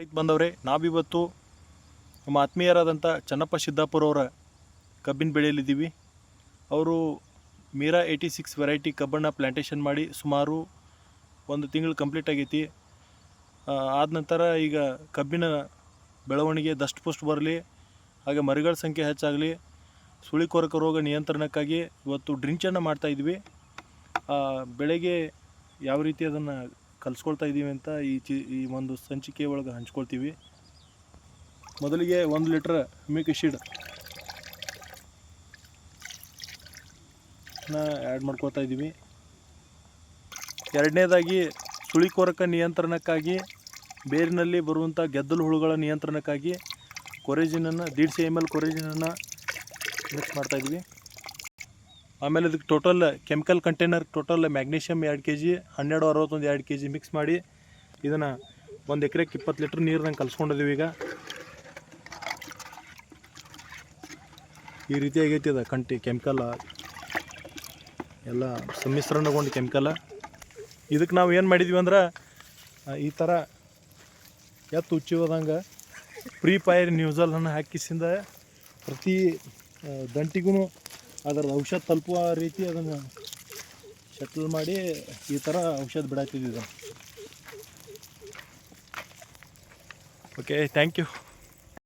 ರೈತ ಬಂದವರೇ, ನಾವಿವತ್ತು ನಮ್ಮ ಆತ್ಮೀಯರಾದಂಥ ಚನ್ನಪ್ಪ ಸಿದ್ದಾಪುರ ಅವರ ಕಬ್ಬಿನ ಬೆಳೆಯಲ್ಲಿದ್ದೀವಿ. ಅವರು ಮೀರಾ 86 ವೆರೈಟಿ ಕಬ್ಬನ್ನು ಪ್ಲ್ಯಾಂಟೇಷನ್ ಮಾಡಿ ಸುಮಾರು 1 ತಿಂಗಳು ಕಂಪ್ಲೀಟ್ ಆಗೈತಿ. ಆದ ನಂತರ ಈಗ ಕಬ್ಬಿನ ಬೆಳವಣಿಗೆ ದಷ್ಟಪುಷ್ಟ ಬರಲಿ, ಹಾಗೆ ಮರಿಗಳ ಸಂಖ್ಯೆ ಹೆಚ್ಚಾಗಲಿ, ಸುಳಿ ಕೊರಕ ರೋಗ ನಿಯಂತ್ರಣಕ್ಕಾಗಿ ಇವತ್ತು ಡ್ರಿಂಚನ್ನು ಮಾಡ್ತಾಯಿದ್ವಿ. ಬೆಳೆಗೆ ಯಾವ ರೀತಿ ಅದನ್ನು ಕಲಿಸ್ಕೊಳ್ತಾ ಇದ್ದೀವಿ ಅಂತ ಈ ಒಂದು ಸಂಚಿಕೆ ಒಳಗೆ ಹಂಚ್ಕೊಳ್ತೀವಿ. ಮೊದಲಿಗೆ 1 ಲೀಟ್ರ್ ಹ್ಯೂಮಿಕ್ ಆಸಿಡ್ ಆ್ಯಡ್ ಮಾಡ್ಕೊಳ್ತಾ ಇದ್ದೀವಿ. ಎರಡನೇದಾಗಿ ಸುಳಿ ಕೊರಕ ನಿಯಂತ್ರಣಕ್ಕಾಗಿ, ಬೇರಿನಲ್ಲಿ ಬರುವಂಥ ಗೆದ್ದಲು ಹುಳುಗಳ ನಿಯಂತ್ರಣಕ್ಕಾಗಿ ಕೊರೇಜಿನನ್ನು 150 ml ಕೊರೇಜಿನನ್ನು ಮಿಕ್ಸ್ ಮಾಡ್ತಾಯಿದ್ವಿ. ಆಮೇಲೆ ಇದಕ್ಕೆ total chemical container total magnesium 2 kg, 1261 2 kg mix ಮಾಡಿ ಇದನ್ನು 1 ಎಕರೆಗೆ 20 ಲೀಟ್ರ್ ನೀರಿನಂಗೆ ಕಲಿಸ್ಕೊಂಡಿದ್ದೀವಿ. ಈಗ ಈ ರೀತಿ ಆಗೈತಿ ಅದು ಕೆಮಿಕಲ್ ಎಲ್ಲ ಸಮ್ಮಿಶ್ರಣಗೊಂಡು ಕೆಮಿಕಲ್. ಇದಕ್ಕೆ ನಾವು ಏನು ಮಾಡಿದ್ವಿ ಅಂದ್ರೆ, ಈ ಥರ ಎತ್ತು ಉಚ್ಚಿ ಹೋದಂಗೆ ಪ್ರೀ ಫೈರ್ ನ್ಯೂಸಲನ್ನು ಹಾಕಿಸಿಂದ ಪ್ರತಿ ದಂಟಿಗೂ ಅದರ ಔಷಧ ತಲುಪುವ ರೀತಿ ಅದನ್ನು ಶಟಲ್ ಮಾಡಿ ಈ ಥರ ಔಷಧ ಬಿಡಾಕ್ತಿದ್ವಿ. Okay, thank you.